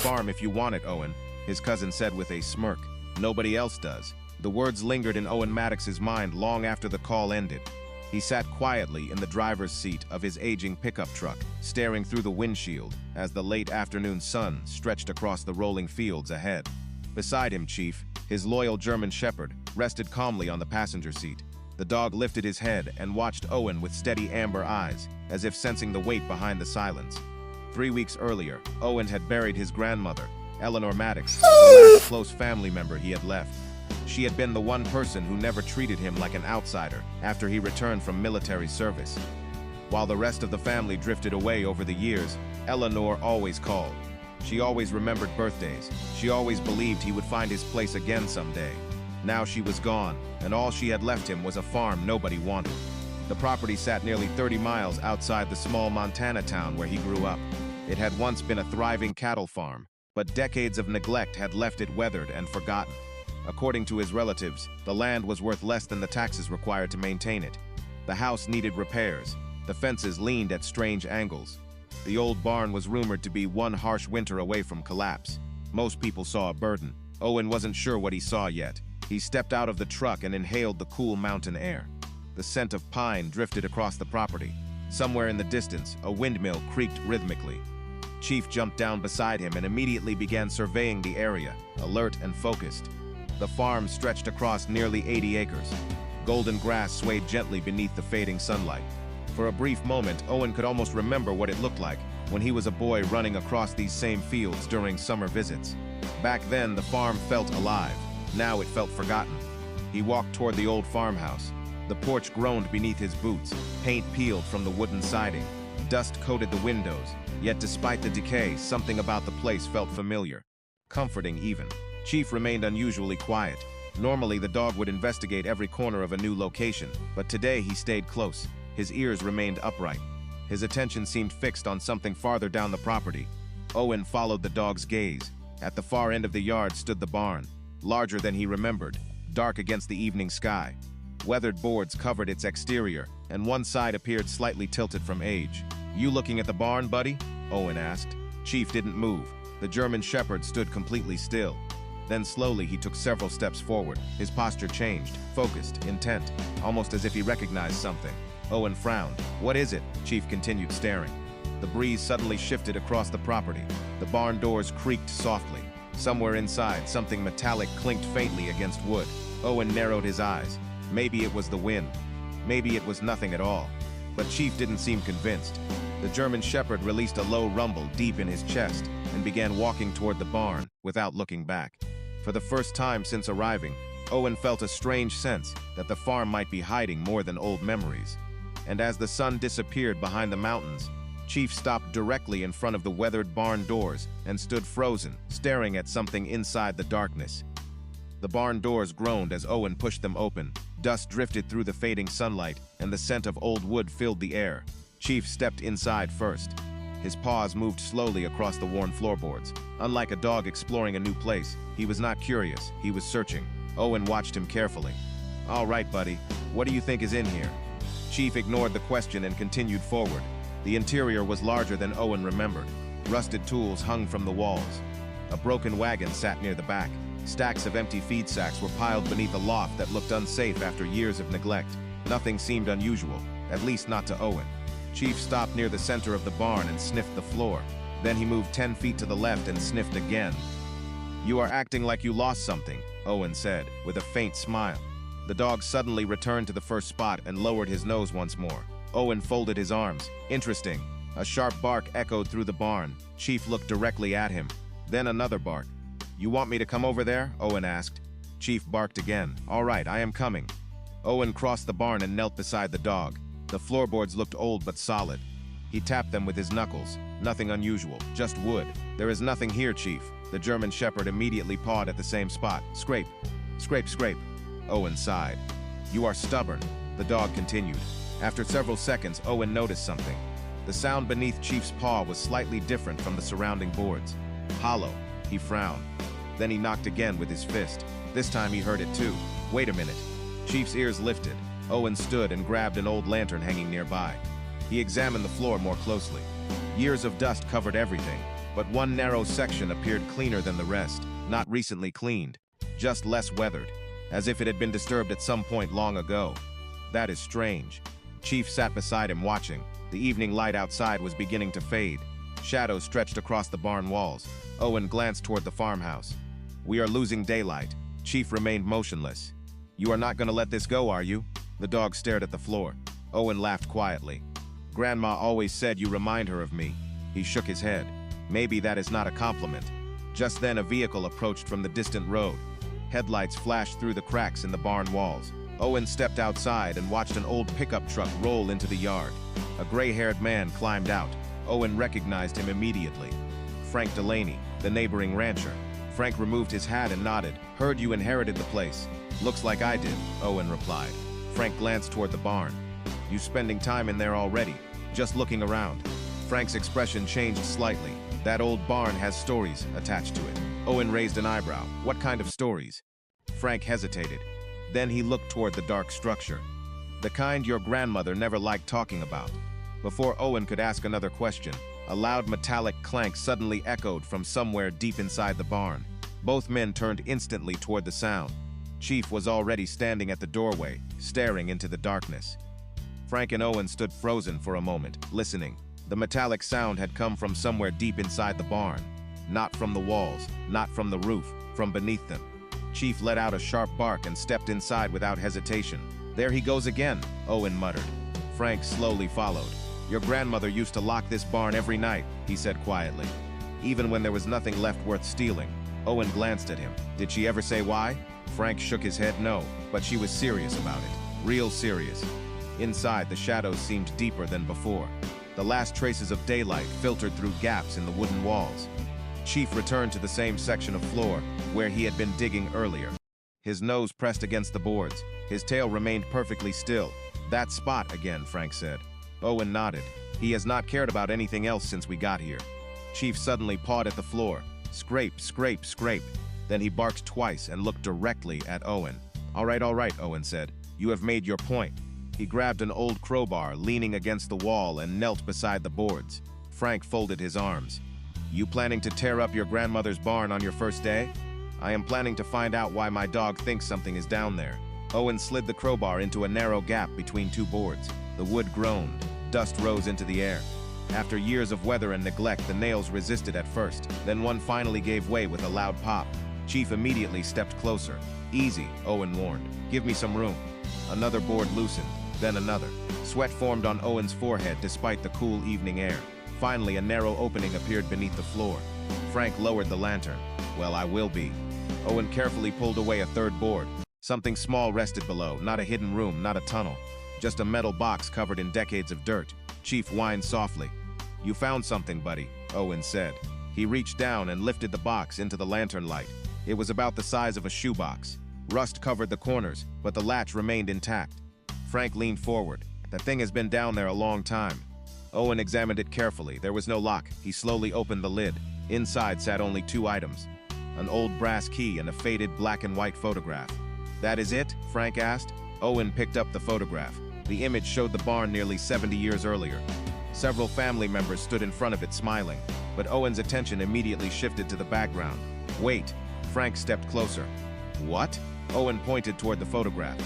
farm if you want it, Owen," his cousin said with a smirk. "Nobody else does." The words lingered in Owen Maddox's mind long after the call ended. He sat quietly in the driver's seat of his aging pickup truck, staring through the windshield as the late afternoon sun stretched across the rolling fields ahead. Beside him, Chief, his loyal German shepherd, rested calmly on the passenger seat. The dog lifted his head and watched Owen with steady amber eyes, as if sensing the weight behind the silence. 3 weeks earlier, Owen had buried his grandmother, Eleanor Maddox, the last close family member he had left. She had been the one person who never treated him like an outsider after he returned from military service. While the rest of the family drifted away over the years, Eleanor always called. She always remembered birthdays. She always believed he would find his place again someday. Now she was gone, and all she had left him was a farm nobody wanted. The property sat nearly 30 miles outside the small Montana town where he grew up. It had once been a thriving cattle farm, but decades of neglect had left it weathered and forgotten. According to his relatives, the land was worth less than the taxes required to maintain it. The house needed repairs. The fences leaned at strange angles. The old barn was rumored to be one harsh winter away from collapse. Most people saw a burden. Owen wasn't sure what he saw yet. He stepped out of the truck and inhaled the cool mountain air. The scent of pine drifted across the property. Somewhere in the distance, a windmill creaked rhythmically. Chief jumped down beside him and immediately began surveying the area, alert and focused. The farm stretched across nearly 80 acres. Golden grass swayed gently beneath the fading sunlight. For a brief moment, Owen could almost remember what it looked like when he was a boy running across these same fields during summer visits. Back then, the farm felt alive. Now it felt forgotten. He walked toward the old farmhouse. The porch groaned beneath his boots. Paint peeled from the wooden siding. Dust coated the windows. Yet despite the decay, something about the place felt familiar. Comforting even. Chief remained unusually quiet. Normally, the dog would investigate every corner of a new location, but today he stayed close. His ears remained upright. His attention seemed fixed on something farther down the property. Owen followed the dog's gaze. At the far end of the yard stood the barn, larger than he remembered, dark against the evening sky. Weathered boards covered its exterior, and one side appeared slightly tilted from age. "You looking at the barn, buddy?" Owen asked. Chief didn't move. The German shepherd stood completely still. Then slowly he took several steps forward. His posture changed, focused, intent, almost as if he recognized something. Owen frowned. "What is it?" Chief continued staring. The breeze suddenly shifted across the property. The barn doors creaked softly. Somewhere inside, something metallic clinked faintly against wood. Owen narrowed his eyes. Maybe it was the wind. Maybe it was nothing at all. But Chief didn't seem convinced. The German shepherd released a low rumble deep in his chest and began walking toward the barn without looking back. For the first time since arriving, Owen felt a strange sense that the farm might be hiding more than old memories. And as the sun disappeared behind the mountains, Chief stopped directly in front of the weathered barn doors and stood frozen, staring at something inside the darkness. The barn doors groaned as Owen pushed them open. Dust drifted through the fading sunlight, and the scent of old wood filled the air. Chief stepped inside first. His paws moved slowly across the worn floorboards. Unlike a dog exploring a new place, he was not curious, he was searching. Owen watched him carefully. "All right, buddy, what do you think is in here?" Chief ignored the question and continued forward. The interior was larger than Owen remembered. Rusted tools hung from the walls. A broken wagon sat near the back. Stacks of empty feed sacks were piled beneath a loft that looked unsafe after years of neglect. Nothing seemed unusual, at least not to Owen. Chief stopped near the center of the barn and sniffed the floor. Then he moved 10 feet to the left and sniffed again. "You are acting like you lost something," Owen said, with a faint smile. The dog suddenly returned to the first spot and lowered his nose once more. Owen folded his arms. "Interesting." A sharp bark echoed through the barn. Chief looked directly at him. Then another bark. "You want me to come over there?" Owen asked. Chief barked again. "All right, I am coming." Owen crossed the barn and knelt beside the dog. The floorboards looked old but solid. He tapped them with his knuckles. Nothing unusual, just wood. "There is nothing here, Chief." The German shepherd immediately pawed at the same spot. "Scrape, scrape, scrape." Owen sighed. "You are stubborn," the dog continued. After several seconds, Owen noticed something. The sound beneath Chief's paw was slightly different from the surrounding boards. Hollow. He frowned. Then he knocked again with his fist. This time he heard it too. "Wait a minute." Chief's ears lifted. Owen stood and grabbed an old lantern hanging nearby. He examined the floor more closely. Years of dust covered everything. but one narrow section appeared cleaner than the rest, not recently cleaned, just less weathered, as if it had been disturbed at some point long ago. That is strange. Chief sat beside him watching. The evening light outside was beginning to fade. Shadows stretched across the barn walls. Owen glanced toward the farmhouse. "We are losing daylight." Chief remained motionless. "You are not going to let this go, are you?" The dog stared at the floor. Owen laughed quietly. "Grandma always said you remind her of me." He shook his head. "Maybe that is not a compliment." Just then a vehicle approached from the distant road. Headlights flashed through the cracks in the barn walls. Owen stepped outside and watched an old pickup truck roll into the yard. A gray-haired man climbed out. Owen recognized him immediately. Frank Delaney, the neighboring rancher. Frank removed his hat and nodded. "Heard you inherited the place." "Looks like I did," Owen replied. Frank glanced toward the barn. "You spending time in there already?" "Just looking around." Frank's expression changed slightly. "That old barn has stories attached to it." Owen raised an eyebrow. "What kind of stories?" Frank hesitated. Then he looked toward the dark structure. "The kind your grandmother never liked talking about." Before Owen could ask another question, a loud metallic clank suddenly echoed from somewhere deep inside the barn. Both men turned instantly toward the sound. Chief was already standing at the doorway, staring into the darkness. Frank and Owen stood frozen for a moment, listening. The metallic sound had come from somewhere deep inside the barn. Not from the walls, not from the roof, from beneath them. Chief let out a sharp bark and stepped inside without hesitation. "There he goes again," Owen muttered. Frank slowly followed. "Your grandmother used to lock this barn every night," he said quietly. "Even when there was nothing left worth stealing." Owen glanced at him. "Did she ever say why?" Frank shook his head. "No, but she was serious about it. Real serious." Inside, the shadows seemed deeper than before. The last traces of daylight filtered through gaps in the wooden walls. Chief returned to the same section of floor where he had been digging earlier. His nose pressed against the boards. His tail remained perfectly still. "That spot again," Frank said. Owen nodded. "He has not cared about anything else since we got here." Chief suddenly pawed at the floor. Scrape, scrape, scrape. Then he barked twice and looked directly at Owen. All right, Owen said. "You have made your point." He grabbed an old crowbar, leaning against the wall, and knelt beside the boards. Frank folded his arms. "You planning to tear up your grandmother's barn on your first day?" "I am planning to find out why my dog thinks something is down there." Owen slid the crowbar into a narrow gap between two boards. The wood groaned. Dust rose into the air. After years of weather and neglect, the nails resisted at first. Then one finally gave way with a loud pop. Chief immediately stepped closer. "Easy," Owen warned. "Give me some room." Another board loosened, then another. Sweat formed on Owen's forehead despite the cool evening air. Finally, a narrow opening appeared beneath the floor. Frank lowered the lantern. "Well, I will be." Owen carefully pulled away a third board. Something small rested below, not a hidden room, not a tunnel. Just a metal box covered in decades of dirt. Chief whined softly. "You found something, buddy," Owen said. He reached down and lifted the box into the lantern light. It was about the size of a shoebox. Rust covered the corners, but the latch remained intact. Frank leaned forward. "That thing has been down there a long time." Owen examined it carefully. There was no lock. He slowly opened the lid. Inside sat only two items: an old brass key and a faded black and white photograph. "That is it?" Frank asked. Owen picked up the photograph. The image showed the barn nearly 70 years earlier. Several family members stood in front of it smiling, but Owen's attention immediately shifted to the background. "Wait." Frank stepped closer. "What?" Owen pointed toward the photograph.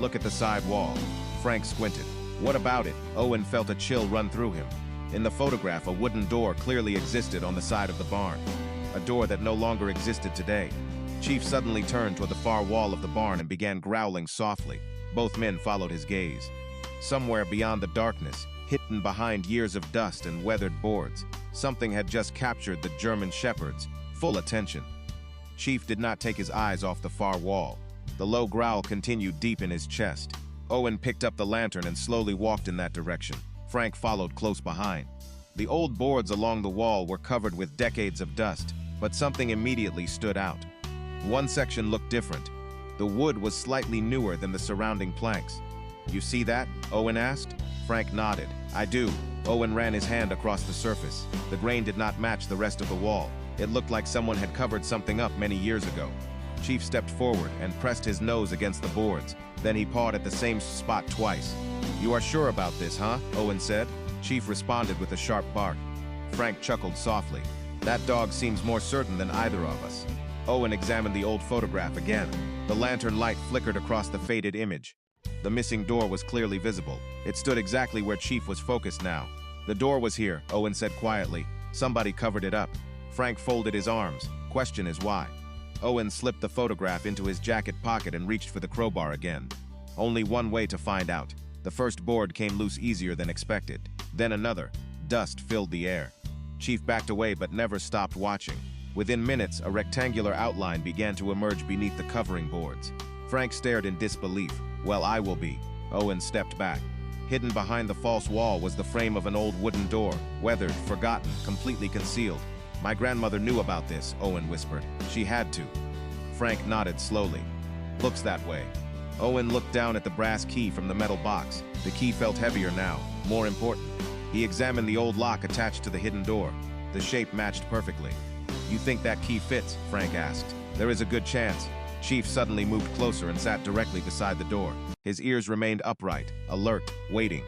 "Look at the side wall." Frank squinted. "What about it?" Owen felt a chill run through him. In the photograph, a wooden door clearly existed on the side of the barn. A door that no longer existed today. Chief suddenly turned toward the far wall of the barn and began growling softly. Both men followed his gaze. Somewhere beyond the darkness, hidden behind years of dust and weathered boards, something had just captured the German shepherd's full attention. Chief did not take his eyes off the far wall. The low growl continued deep in his chest. Owen picked up the lantern and slowly walked in that direction. Frank followed close behind. The old boards along the wall were covered with decades of dust, but something immediately stood out. One section looked different. The wood was slightly newer than the surrounding planks. "You see that?" Owen asked. Frank nodded. "I do." Owen ran his hand across the surface. The grain did not match the rest of the wall. It looked like someone had covered something up many years ago. Chief stepped forward and pressed his nose against the boards. Then he pawed at the same spot twice. "You are sure about this, huh?" Owen said. Chief responded with a sharp bark. Frank chuckled softly. That dog seems more certain than either of us. Owen examined the old photograph again. The lantern light flickered across the faded image. The missing door was clearly visible. It stood exactly where Chief was focused now. The door was here, Owen said quietly. Somebody covered it up. Frank folded his arms. Question is why? Owen slipped the photograph into his jacket pocket and reached for the crowbar again. Only one way to find out. The first board came loose easier than expected. Then another. Dust filled the air. Chief backed away but never stopped watching. Within minutes, a rectangular outline began to emerge beneath the covering boards. Frank stared in disbelief. Well, I will be. Owen stepped back. Hidden behind the false wall was the frame of an old wooden door, weathered, forgotten, completely concealed. My grandmother knew about this, Owen whispered. She had to. Frank nodded slowly. Looks that way. Owen looked down at the brass key from the metal box. The key felt heavier now, more important. He examined the old lock attached to the hidden door. The shape matched perfectly. You think that key fits? Frank asked. There is a good chance. Chief suddenly moved closer and sat directly beside the door. His ears remained upright, alert, waiting.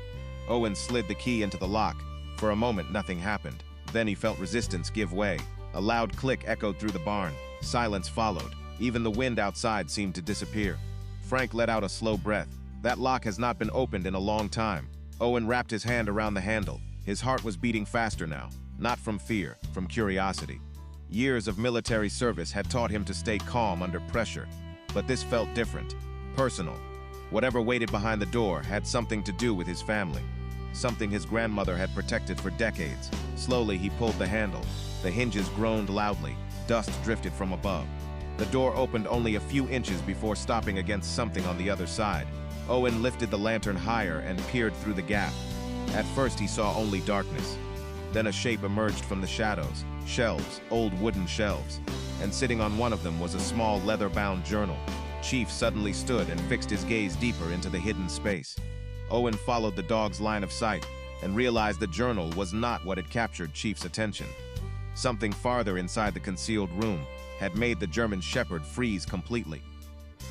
Owen slid the key into the lock. For a moment, nothing happened. Then he felt resistance give way. A loud click echoed through the barn. Silence followed. Even the wind outside seemed to disappear. Frank let out a slow breath. That lock has not been opened in a long time. Owen wrapped his hand around the handle. His heart was beating faster now. Not from fear, from curiosity. Years of military service had taught him to stay calm under pressure. But this felt different. Personal. Whatever waited behind the door had something to do with his family. Something his grandmother had protected for decades. Slowly he pulled the handle. The hinges groaned loudly. Dust drifted from above. The door opened only a few inches before stopping against something on the other side. Owen lifted the lantern higher and peered through the gap. At first he saw only darkness. Then a shape emerged from the shadows. Shelves, old wooden shelves. And sitting on one of them was a small leather-bound journal. Chief suddenly stood and fixed his gaze deeper into the hidden space. Owen followed the dog's line of sight and realized the journal was not what had captured Chief's attention. Something farther inside the concealed room had made the German Shepherd freeze completely.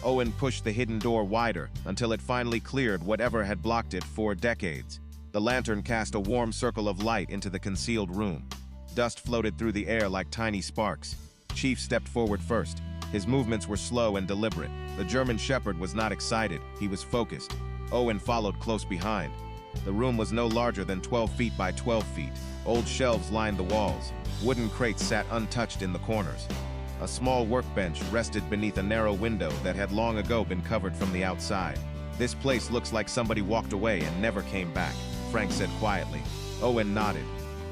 Owen pushed the hidden door wider until it finally cleared whatever had blocked it for decades. The lantern cast a warm circle of light into the concealed room. Dust floated through the air like tiny sparks. Chief stepped forward first. His movements were slow and deliberate. The German Shepherd was not excited, he was focused. Owen followed close behind. The room was no larger than 12 feet by 12 feet. Old shelves lined the walls. Wooden crates sat untouched in the corners. A small workbench rested beneath a narrow window that had long ago been covered from the outside. This place looks like somebody walked away and never came back, Frank said quietly. Owen nodded.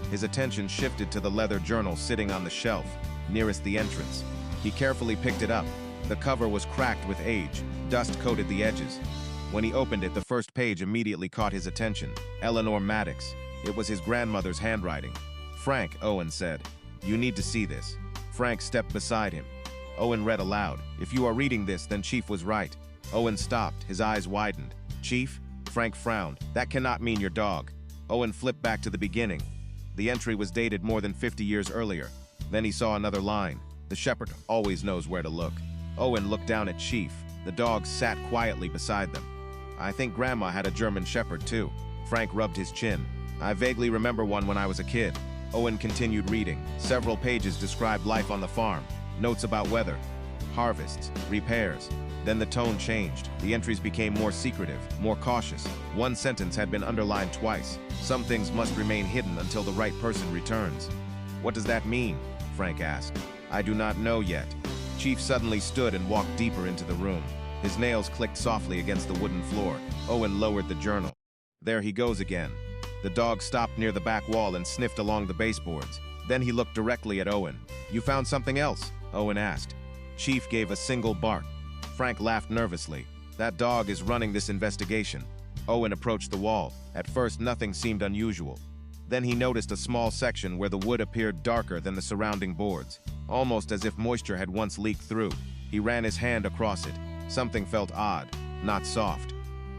His attention shifted to the leather journal sitting on the shelf, nearest the entrance. He carefully picked it up. The cover was cracked with age. Dust coated the edges. When he opened it, the first page immediately caught his attention. Eleanor Maddox. It was his grandmother's handwriting. Frank, Owen said, you need to see this. Frank stepped beside him. Owen read aloud. If you are reading this, then Chief was right. Owen stopped, his eyes widened. Chief? Frank frowned. That cannot mean your dog. Owen flipped back to the beginning. The entry was dated more than 50 years earlier. Then he saw another line. The shepherd always knows where to look. Owen looked down at Chief. The dog sat quietly beside them. I think Grandma had a German Shepherd too. Frank rubbed his chin. I vaguely remember one when I was a kid. Owen continued reading. Several pages described life on the farm. Notes about weather, harvests, repairs. Then the tone changed. The entries became more secretive, more cautious. One sentence had been underlined twice. Some things must remain hidden until the right person returns. What does that mean? Frank asked. I do not know yet. Chief suddenly stood and walked deeper into the room. His nails clicked softly against the wooden floor. Owen lowered the journal. There he goes again. The dog stopped near the back wall and sniffed along the baseboards. Then he looked directly at Owen. You found something else? Owen asked. Chief gave a single bark. Frank laughed nervously. That dog is running this investigation. Owen approached the wall. At first, nothing seemed unusual. Then he noticed a small section where the wood appeared darker than the surrounding boards, almost as if moisture had once leaked through. He ran his hand across it. Something felt odd, not soft,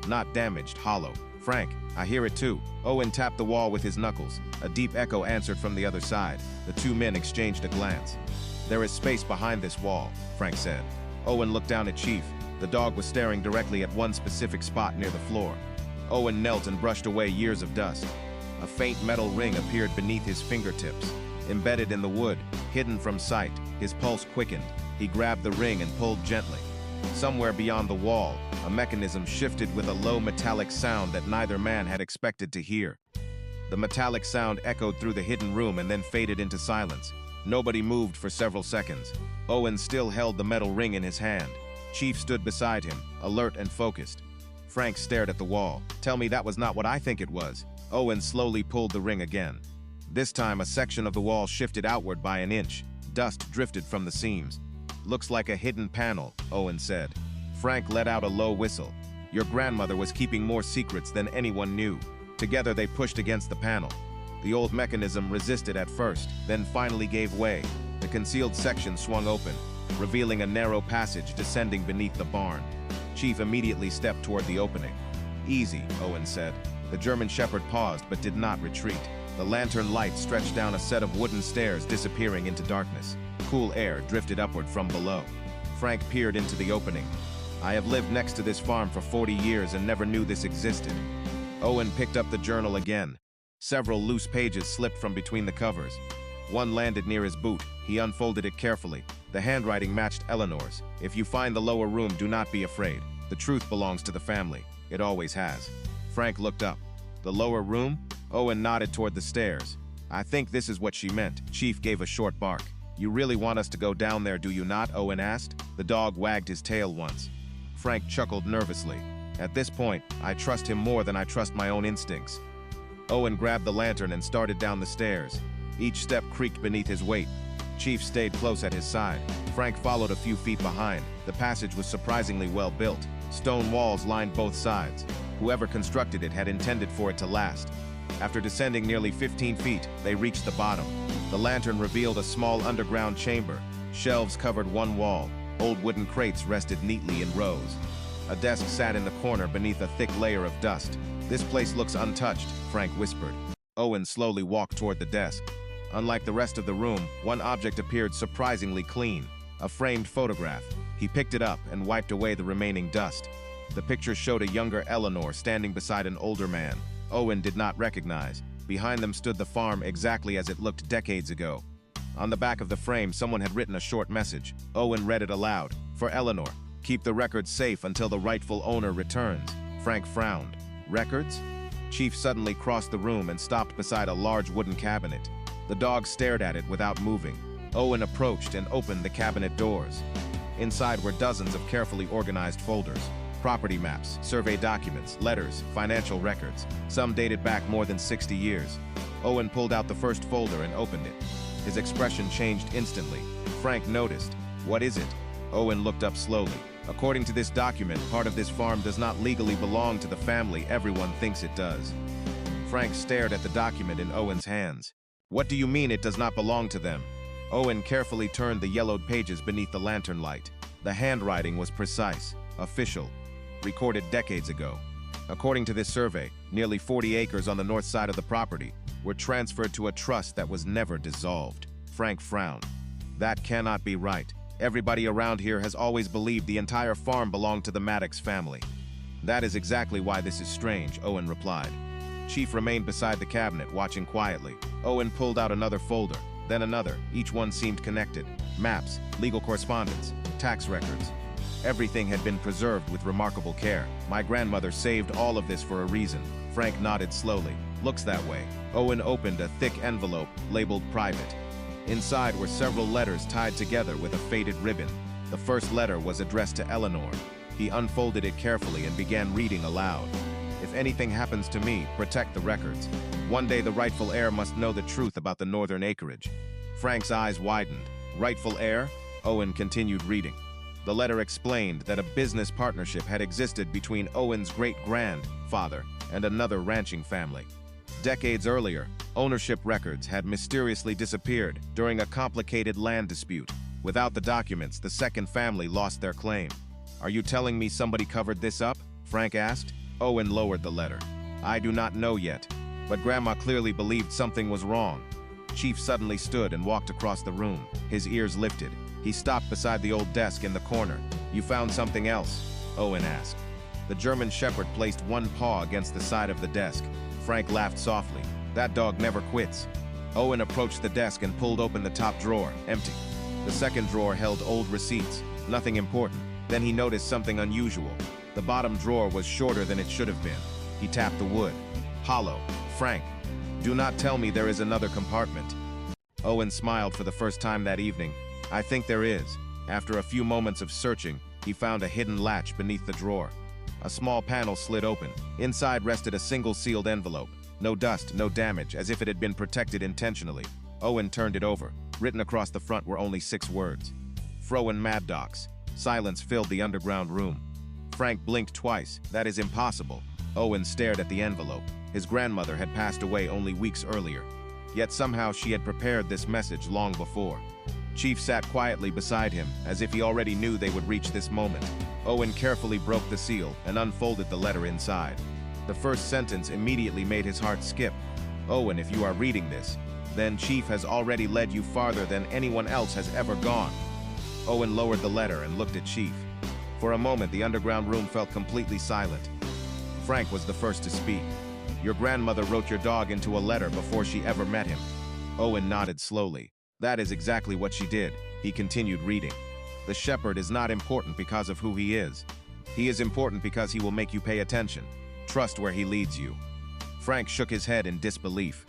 not damaged, hollow. Frank, I hear it too. Owen tapped the wall with his knuckles. A deep echo answered from the other side. The two men exchanged a glance. There is space behind this wall, Frank said. Owen looked down at Chief. The dog was staring directly at one specific spot near the floor. Owen knelt and brushed away years of dust. A faint metal ring appeared beneath his fingertips. embedded in the wood, hidden from sight. His pulse quickened. He grabbed the ring and pulled gently. Somewhere beyond the wall, a mechanism shifted with a low metallic sound that neither man had expected to hear. The metallic sound echoed through the hidden room and then faded into silence. Nobody moved for several seconds. Owen still held the metal ring in his hand. Chief stood beside him, alert and focused. Frank stared at the wall. "Tell me that was not what I think it was." Owen slowly pulled the ring again. This time, a section of the wall shifted outward by an inch. Dust drifted from the seams. "Looks like a hidden panel," Owen said. Frank let out a low whistle. "Your grandmother was keeping more secrets than anyone knew." Together they pushed against the panel. The old mechanism resisted at first, then finally gave way. The concealed section swung open, revealing a narrow passage descending beneath the barn. Chief immediately stepped toward the opening. "Easy," Owen said. The German Shepherd paused but did not retreat. The lantern light stretched down a set of wooden stairs, disappearing into darkness. Cool air drifted upward from below. Frank peered into the opening. "I have lived next to this farm for 40 years and never knew this existed." Owen picked up the journal again. Several loose pages slipped from between the covers. One landed near his boot. He unfolded it carefully. The handwriting matched Eleanor's. "If you find the lower room, do not be afraid. The truth belongs to the family. It always has." Frank looked up. "The lower room?" Owen nodded toward the stairs. "I think this is what she meant." Chief gave a short bark. "You really want us to go down there, do you not?" Owen asked. The dog wagged his tail once. Frank chuckled nervously. "At this point, I trust him more than I trust my own instincts." Owen grabbed the lantern and started down the stairs. Each step creaked beneath his weight. Chief stayed close at his side. Frank followed a few feet behind. The passage was surprisingly well built. Stone walls lined both sides. Whoever constructed it had intended for it to last. After descending nearly 15 feet, they reached the bottom. The lantern revealed a small underground chamber. Shelves covered one wall. Old wooden crates rested neatly in rows. A desk sat in the corner beneath a thick layer of dust. "This place looks untouched," Frank whispered. Owen slowly walked toward the desk. Unlike the rest of the room, one object appeared surprisingly clean. A framed photograph. He picked it up and wiped away the remaining dust. The picture showed a younger Eleanor standing beside an older man. Owen did not recognize. Behind them stood the farm exactly as it looked decades ago. On the back of the frame, someone had written a short message. Owen read it aloud. "For Eleanor, keep the records safe until the rightful owner returns." Frank frowned. "Records?" Chief suddenly crossed the room and stopped beside a large wooden cabinet. The dog stared at it without moving. Owen approached and opened the cabinet doors. Inside were dozens of carefully organized folders. Property maps, survey documents, letters, financial records. Some dated back more than 60 years. Owen pulled out the first folder and opened it. His expression changed instantly. Frank noticed. "What is it?" Owen looked up slowly. "According to this document, part of this farm does not legally belong to the family everyone thinks it does." Frank stared at the document in Owen's hands. "What do you mean it does not belong to them?" Owen carefully turned the yellowed pages beneath the lantern light. The handwriting was precise, official, recorded decades ago. According to this survey, nearly 40 acres on the north side of the property were transferred to a trust that was never dissolved. Frank frowned. "That cannot be right. Everybody around here has always believed the entire farm belonged to the Maddox family." "That is exactly why this is strange," Owen replied. Chief remained beside the cabinet, watching quietly. Owen pulled out another folder, then another. Each one seemed connected. Maps, legal correspondence, tax records. Everything had been preserved with remarkable care. "My grandmother saved all of this for a reason." Frank nodded slowly. "Looks that way." Owen opened a thick envelope labeled "Private." Inside were several letters tied together with a faded ribbon. The first letter was addressed to Eleanor. He unfolded it carefully and began reading aloud. "If anything happens to me, protect the records. One day the rightful heir must know the truth about the northern acreage." Frank's eyes widened. "Rightful heir?" Owen continued reading. The letter explained that a business partnership had existed between Owen's great-grandfather and another ranching family. Decades earlier, ownership records had mysteriously disappeared during a complicated land dispute. Without the documents, the second family lost their claim. "Are you telling me somebody covered this up?" Frank asked. Owen lowered the letter. "I do not know yet, but Grandma clearly believed something was wrong." Chief suddenly stood and walked across the room. His ears lifted. He stopped beside the old desk in the corner. "You found something else?" Owen asked. The German Shepherd placed one paw against the side of the desk. Frank laughed softly. "That dog never quits." Owen approached the desk and pulled open the top drawer, empty. The second drawer held old receipts, nothing important. Then he noticed something unusual. The bottom drawer was shorter than it should have been. He tapped the wood. Hollow. Frank, do not tell me there is another compartment. Owen smiled for the first time that evening. I think there is. After a few moments of searching, he found a hidden latch beneath the drawer. A small panel slid open. Inside rested a single sealed envelope. No dust, no damage, as if it had been protected intentionally. Owen turned it over. Written across the front were only 6 words. Froen Maddox. Silence filled the underground room. Frank blinked twice. That is impossible. Owen stared at the envelope. His grandmother had passed away only weeks earlier. Yet somehow she had prepared this message long before. Chief sat quietly beside him, as if he already knew they would reach this moment. Owen carefully broke the seal and unfolded the letter inside. The first sentence immediately made his heart skip. Owen, if you are reading this, then Chief has already led you farther than anyone else has ever gone. Owen lowered the letter and looked at Chief. For a moment, the underground room felt completely silent. Frank was the first to speak. Your grandmother wrote your dog into a letter before she ever met him. Owen nodded slowly. That is exactly what she did. He continued reading. The shepherd is not important because of who he is. He is important because he will make you pay attention. Trust where he leads you. Frank shook his head in disbelief.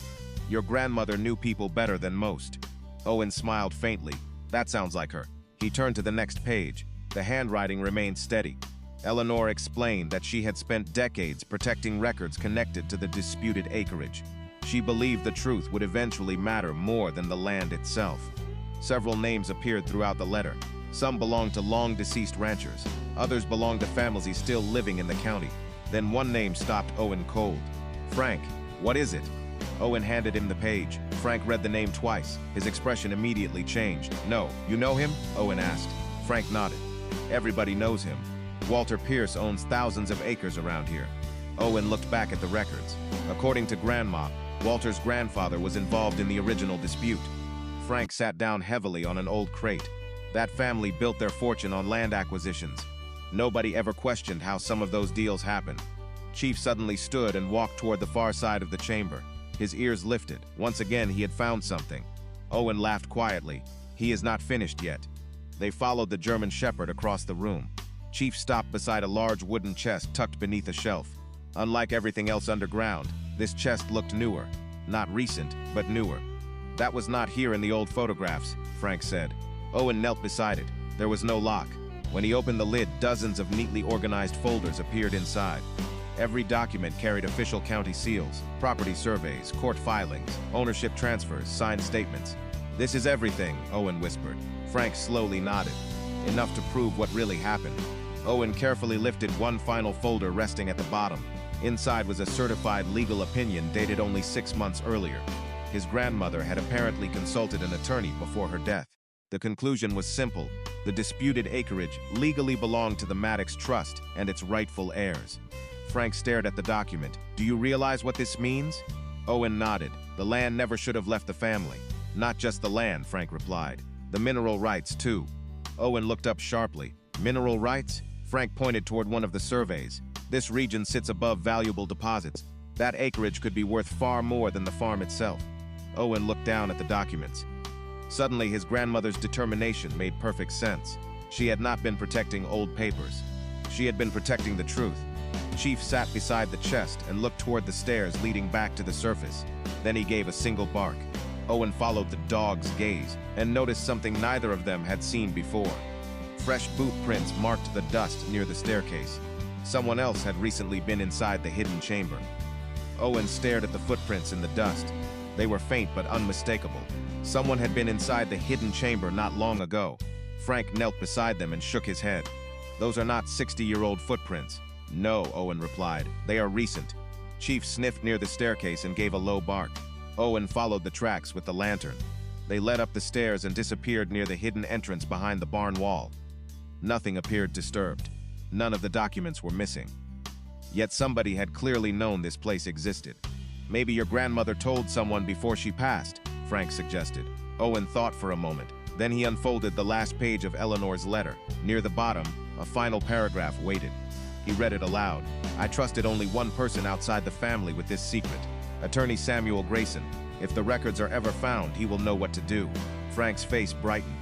Your grandmother knew people better than most. Owen smiled faintly. That sounds like her. He turned to the next page. The handwriting remained steady. Eleanor explained that she had spent decades protecting records connected to the disputed acreage. She believed the truth would eventually matter more than the land itself. Several names appeared throughout the letter. Some belonged to long-deceased ranchers. Others belonged to families still living in the county. Then one name stopped Owen cold. Frank, what is it? Owen handed him the page. Frank read the name twice. His expression immediately changed. No, you know him? Owen asked. Frank nodded. Everybody knows him. Walter Pierce owns thousands of acres around here. Owen looked back at the records. According to Grandma, Walter's grandfather was involved in the original dispute. Frank sat down heavily on an old crate. That family built their fortune on land acquisitions. Nobody ever questioned how some of those deals happened. Chief suddenly stood and walked toward the far side of the chamber. His ears lifted. Once again, he had found something. Owen laughed quietly. He is not finished yet. They followed the German shepherd across the room. Chief stopped beside a large wooden chest tucked beneath a shelf. Unlike everything else underground, this chest looked newer. Not recent, but newer. That was not here in the old photographs, Frank said. Owen knelt beside it. There was no lock. When he opened the lid, dozens of neatly organized folders appeared inside. Every document carried official county seals, property surveys, court filings, ownership transfers, signed statements. This is everything, Owen whispered. Frank slowly nodded. Enough to prove what really happened. Owen carefully lifted one final folder resting at the bottom. Inside was a certified legal opinion dated only 6 months earlier. His grandmother had apparently consulted an attorney before her death. The conclusion was simple. The disputed acreage legally belonged to the Maddox Trust and its rightful heirs. Frank stared at the document. Do you realize what this means? Owen nodded. The land never should have left the family. Not just the land, Frank replied. The mineral rights, too. Owen looked up sharply. Mineral rights? Frank pointed toward one of the surveys. This region sits above valuable deposits. That acreage could be worth far more than the farm itself. Owen looked down at the documents. Suddenly, his grandmother's determination made perfect sense. She had not been protecting old papers. She had been protecting the truth. Chief sat beside the chest and looked toward the stairs leading back to the surface. Then he gave a single bark. Owen followed the dog's gaze and noticed something neither of them had seen before. Fresh boot prints marked the dust near the staircase. Someone else had recently been inside the hidden chamber. Owen stared at the footprints in the dust. They were faint but unmistakable. Someone had been inside the hidden chamber not long ago. Frank knelt beside them and shook his head. Those are not 60-year-old footprints. No, Owen replied. They are recent. Chief sniffed near the staircase and gave a low bark. Owen followed the tracks with the lantern. They led up the stairs and disappeared near the hidden entrance behind the barn wall. Nothing appeared disturbed. None of the documents were missing. Yet somebody had clearly known this place existed. Maybe your grandmother told someone before she passed, Frank suggested. Owen thought for a moment. Then he unfolded the last page of Eleanor's letter. Near the bottom, a final paragraph waited. He read it aloud. I trusted only one person outside the family with this secret. Attorney Samuel Grayson. If the records are ever found, he will know what to do. Frank's face brightened.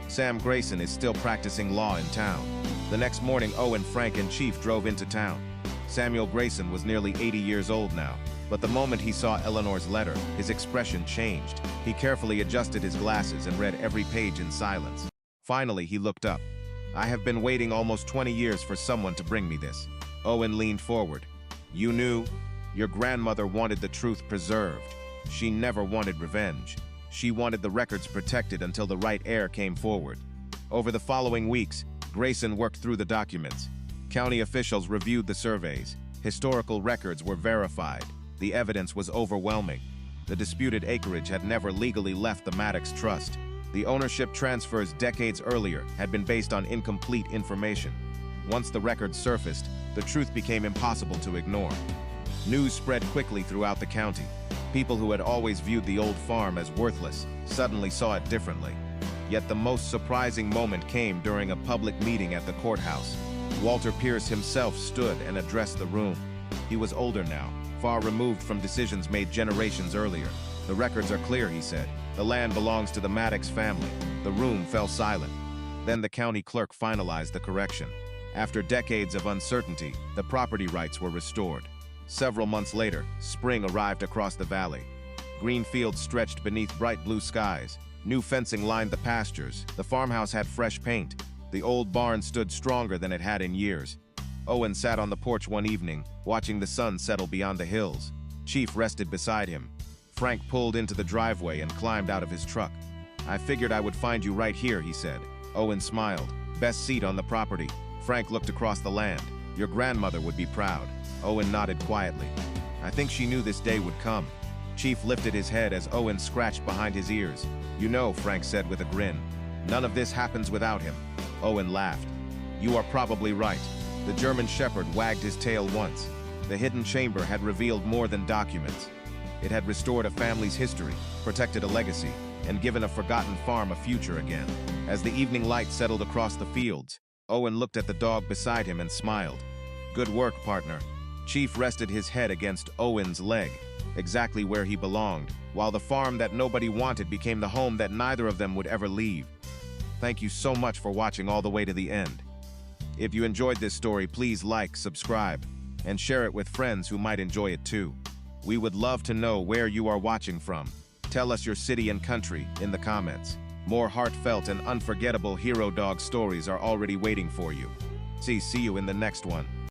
Sam Grayson is still practicing law in town. The next morning, Owen, Frank, and Chief drove into town. Samuel Grayson was nearly 80 years old now, but the moment he saw Eleanor's letter, his expression changed. He carefully adjusted his glasses and read every page in silence. Finally, he looked up. "I have been waiting almost 20 years for someone to bring me this." Owen leaned forward. "You knew? Your grandmother wanted the truth preserved. She never wanted revenge. She wanted the records protected until the right heir came forward." Over the following weeks, Grayson worked through the documents. County officials reviewed the surveys. Historical records were verified. The evidence was overwhelming. The disputed acreage had never legally left the Maddox Trust. The ownership transfers decades earlier had been based on incomplete information. Once the records surfaced, the truth became impossible to ignore. News spread quickly throughout the county. People who had always viewed the old farm as worthless suddenly saw it differently. Yet the most surprising moment came during a public meeting at the courthouse. Walter Pierce himself stood and addressed the room. He was older now, far removed from decisions made generations earlier. "The records are clear," he said. "The land belongs to the Maddox family." The room fell silent. Then the county clerk finalized the correction. After decades of uncertainty, the property rights were restored. Several months later, spring arrived across the valley. Green fields stretched beneath bright blue skies. New fencing lined the pastures. The farmhouse had fresh paint. The old barn stood stronger than it had in years. Owen sat on the porch one evening, watching the sun settle beyond the hills. Chief rested beside him. Frank pulled into the driveway and climbed out of his truck. "I figured I would find you right here," he said. Owen smiled. "Best seat on the property." Frank looked across the land. "Your grandmother would be proud." Owen nodded quietly. "I think she knew this day would come." Chief lifted his head as Owen scratched behind his ears. "You know," Frank said with a grin, "none of this happens without him." Owen laughed. "You are probably right." The German shepherd wagged his tail once. The hidden chamber had revealed more than documents. It had restored a family's history, protected a legacy, and given a forgotten farm a future again. As the evening light settled across the fields, Owen looked at the dog beside him and smiled. "Good work, partner." Chief rested his head against Owen's leg, exactly where he belonged, while the farm that nobody wanted became the home that neither of them would ever leave. Thank you so much for watching all the way to the end. If you enjoyed this story, please like, subscribe, and share it with friends who might enjoy it too. We would love to know where you are watching from. Tell us your city and country in the comments. More heartfelt and unforgettable hero dog stories are already waiting for you. See you in the next one.